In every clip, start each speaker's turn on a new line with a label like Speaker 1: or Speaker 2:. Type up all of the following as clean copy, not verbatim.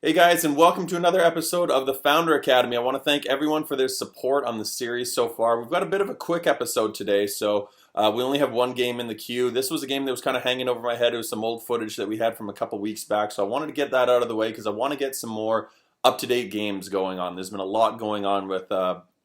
Speaker 1: Hey guys, and welcome to another episode of the Founder Academy. I want to thank everyone for their support on the series so far. We've got a bit of a quick episode today, so we only have one game in the queue. This was a game that was kind of hanging over my head. It was some old footage that we had from a couple weeks back, so I wanted to get that out of the way because I want to get some more up-to-date games going on. There's been a lot going on with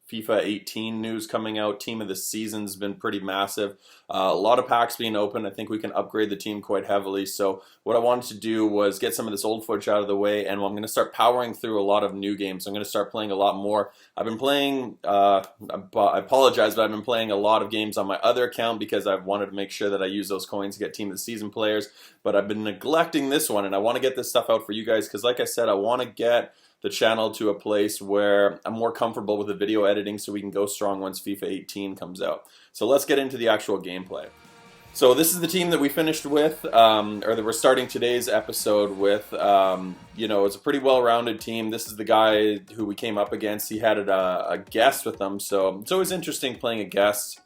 Speaker 1: FIFA 18 news coming out. Team of the season's been pretty massive. A lot of packs being open. I think we can upgrade the team quite heavily. So what I wanted to do was get some of this old footage out of the way, and I'm going to start powering through a lot of new games. I'm going to start playing a lot more. I've been playing, I apologize, but I've been playing a lot of games on my other account because I've wanted to make sure that I use those coins to get team of the season players. But I've been neglecting this one, and I want to get this stuff out for you guys because, like I said, I want to get the channel to a place where I'm more comfortable with the video editing so we can go strong once FIFA 18 comes out. So let's get into the actual gameplay. So this is the team that we finished with, or that we're starting today's episode with. It's a pretty well-rounded team. This is the guy who we came up against. He had a guest with him, so it's always interesting playing a guest.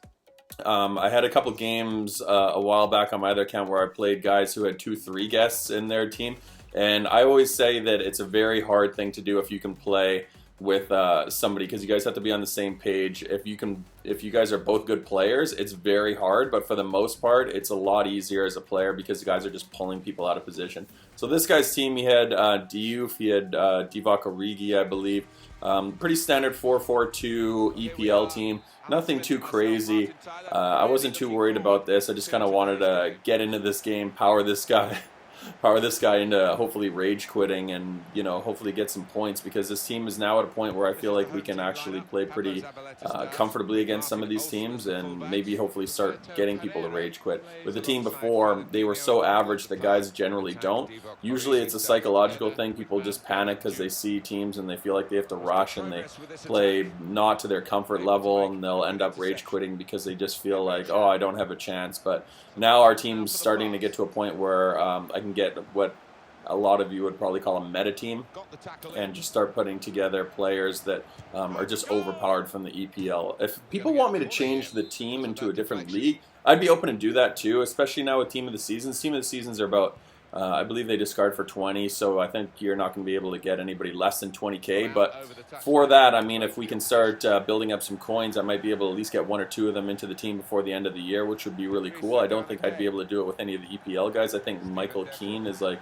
Speaker 1: I had a couple games a while back on my other account where I played guys who had 2-3 guests in their team. And I always say that it's a very hard thing to do if you can play with somebody, because you guys have to be on the same page. If you guys are both good players, it's very hard, but for the most part, it's a lot easier as a player because the guys are just pulling people out of position. So this guy's team, he had Diouf, he had Divock Origi, I believe. Pretty standard 4-4-2 EPL team. Nothing too crazy. I wasn't too worried about this. I just kind of wanted to get into this game, power this guy into hopefully rage quitting and, hopefully get some points, because this team is now at a point where I feel like we can actually play pretty comfortably against some of these teams and maybe hopefully start getting people to rage quit. With the team before, they were so average that guys generally don't. Usually it's a psychological thing. People just panic because they see teams and they feel like they have to rush and they play not to their comfort level, and they'll end up rage quitting because they just feel like, oh, I don't have a chance. But now our team's starting to get to a point where I can get what a lot of you would probably call a meta team and just start putting together players that are just overpowered from the EPL. If people want me to change the team into a different league, I'd be open to do that too, especially now with Team of the Seasons. Team of the Seasons are about, I believe they discard for 20, so I think you're not going to be able to get anybody less than 20k. But for that, I mean, if we can start building up some coins, I might be able to at least get one or two of them into the team before the end of the year, which would be really cool. I don't think I'd be able to do it with any of the EPL guys. I think Michael Keane is like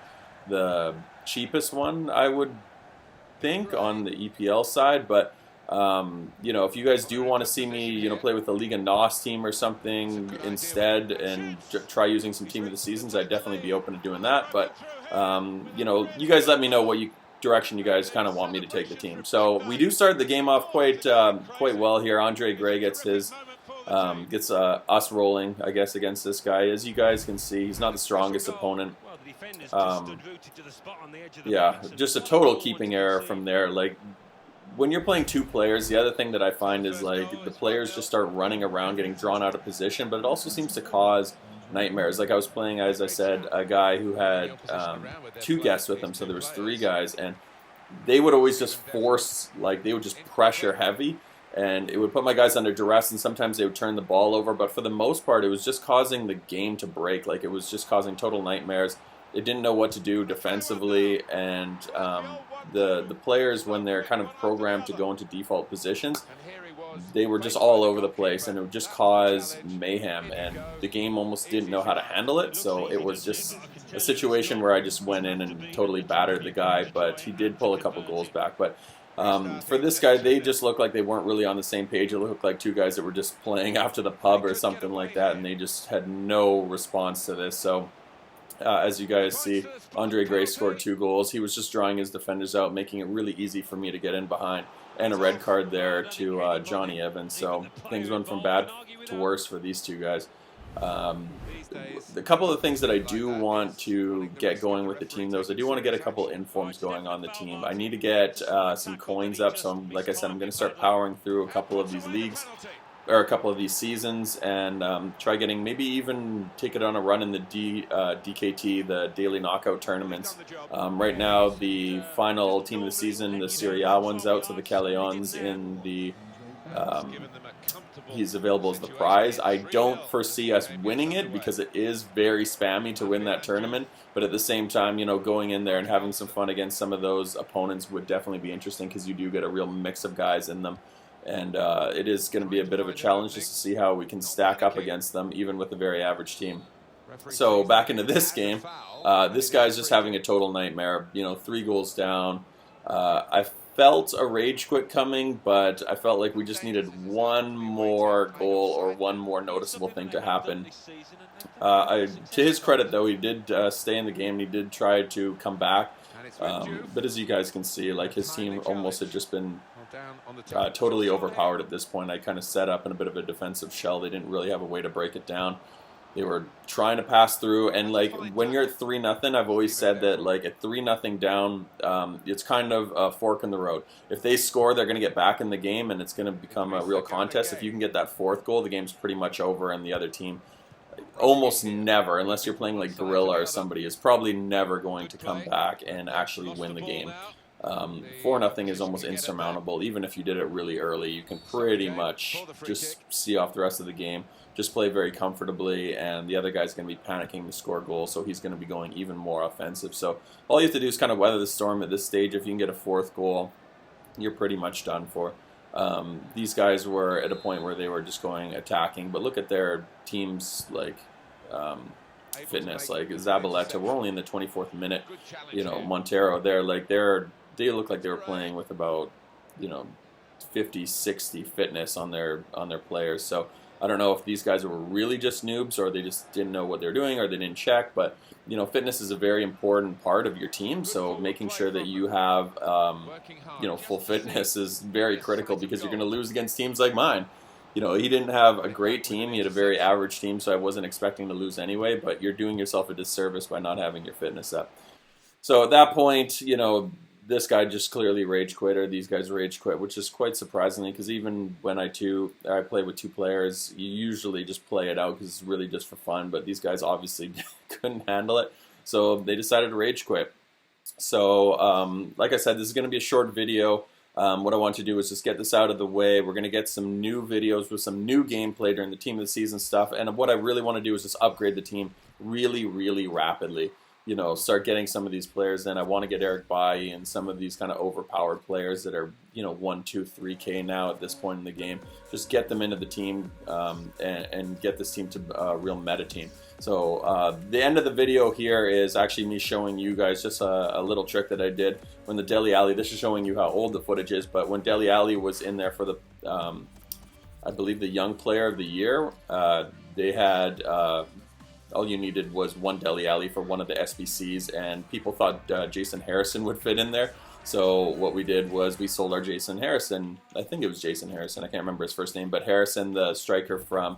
Speaker 1: the cheapest one, I would think, on the EPL side. But if you guys do want to see me, play with the Liga NOS team or something instead and try using some Team of the Seasons, I'd definitely be open to doing that. But, you guys let me know what direction you guys kind of want me to take the team. So we do start the game off quite well here. Andre Gray gets us rolling, I guess, against this guy. As you guys can see, he's not the strongest opponent. Just a total keeping error from there. Like, when you're playing two players, the other thing that I find is like the players just start running around, getting drawn out of position, but it also seems to cause nightmares. Like, I was playing, as I said, a guy who had two guests with him, so there was 3 guys, and they would always just force, like, they would just pressure heavy, and it would put my guys under duress, and sometimes they would turn the ball over, but for the most part, it was just causing the game to break. Like, it was just causing total nightmares. It didn't know what to do defensively, and the players, when they're kind of programmed to go into default positions, they were just all over the place, and it would just cause mayhem, and the game almost didn't know how to handle it. So it was just a situation where I just went in and totally battered the guy, but he did pull a couple goals back. But for this guy, they just looked like they weren't really on the same page. It looked like two guys that were just playing after the pub or something like that, and they just had no response to this. So as you guys see, Andre Gray scored 2 goals. He was just drawing his defenders out, making it really easy for me to get in behind. And a red card there to Johnny Evans. So things went from bad to worse for these two guys. A couple of things that I do want to get going with the team, though, is I do want to get a couple informs going on the team. I need to get some coins up. So, like I said, I'm going to start powering through a couple of these leagues, or a couple of these seasons, and try getting, maybe even take it on a run in the DKT, the daily knockout tournaments. Right now, the final team of the season, the Serie A one's out, so the Caleons in the he's available as the prize. I don't foresee us winning it because it is very spammy to win that tournament. But at the same time, you know, going in there and having some fun against some of those opponents would definitely be interesting because you do get a real mix of guys in them. And it is going to be a bit of a challenge just to see how we can stack up against them, even with a very average team. So back into this game, this guy's just having a total nightmare. You know, 3 goals down. I felt a rage quit coming, but I felt like we just needed one more goal or one more noticeable thing to happen. To his credit, though, he did stay in the game. He did try to come back, but as you guys can see, like his team almost had just been totally overpowered at this point. I kind of set up in a bit of a defensive shell. They didn't really have a way to break it down. They were trying to pass through, and like when you're at 3-0, I've always said that like at 3-0 down, it's kind of a fork in the road. If they score, they're going to get back in the game, and it's going to become a real contest. If you can get that 4th goal, the game's pretty much over, and the other team almost never, unless you're playing like Gorilla or somebody, is probably never going to come back and actually win the game. 4-0 is almost insurmountable. Even if you did it really early, you can pretty much just see off the rest of the game. Just play very comfortably, and the other guy's going to be panicking to score goals, so he's going to be going even more offensive. So all you have to do is kind of weather the storm at this stage. If you can get a 4th goal, you're pretty much done for. These guys were at a point where they were just going attacking, but look at their team's like fitness. Like Zabaleta, we're only in the 24th minute. You know, Montero, they look like they were playing with about, you know, 50, 60 fitness on their players. So I don't know if these guys were really just noobs or they just didn't know what they're doing or they didn't check, but you know, fitness is a very important part of your team, so making sure that you have you know, full fitness is very critical because you're going to lose against teams like mine. You know, he didn't have a great team, he had a very average team, so I wasn't expecting to lose anyway, but you're doing yourself a disservice by not having your fitness up. So at that point, you know, this guy just clearly rage quit, or these guys rage quit, which is quite surprisingly because even when I play with 2 players, you usually just play it out because it's really just for fun, but these guys obviously couldn't handle it, so they decided to rage quit. So like I said, this is going to be a short video. What I want to do is just get this out of the way. We're going to get some new videos with some new gameplay during the Team of the Season stuff, and what I really want to do is just upgrade the team really, really rapidly. You know, start getting some of these players in. I want to get Eric Bailly and some of these kind of overpowered players that are, you know, 1, 2, 3K now at this point in the game. Just get them into the team and get this team to a real meta team. So the end of the video here is actually me showing you guys just a little trick that I did when the Dele Alli. This is showing you how old the footage is, but when Dele Alli was in there for the, I believe the Young Player of the Year, they had... all you needed was one Dele Alli for one of the SBCs, and people thought Jason Harrison would fit in there. So what we did was we sold our Jason Harrison. I think it was Jason Harrison. I can't remember his first name, but Harrison, the striker from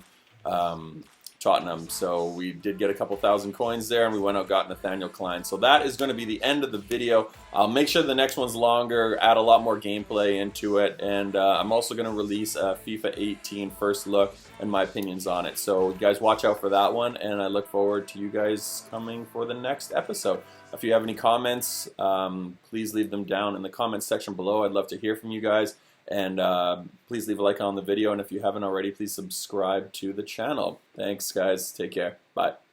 Speaker 1: Tottenham. So we did get a couple thousand coins there, and we went out and got Nathaniel Klein. So that is going to be the end of the video. I'll make sure the next one's longer, add a lot more gameplay into it, and I'm also going to release a FIFA 18 first look and my opinions on it. So you guys watch out for that one, and I look forward to you guys coming for the next episode. If you have any comments, please leave them down in the comments section below. I'd love to hear from you guys. And please leave a like on the video, and if you haven't already, please subscribe to the channel. Thanks, guys. Take care. Bye.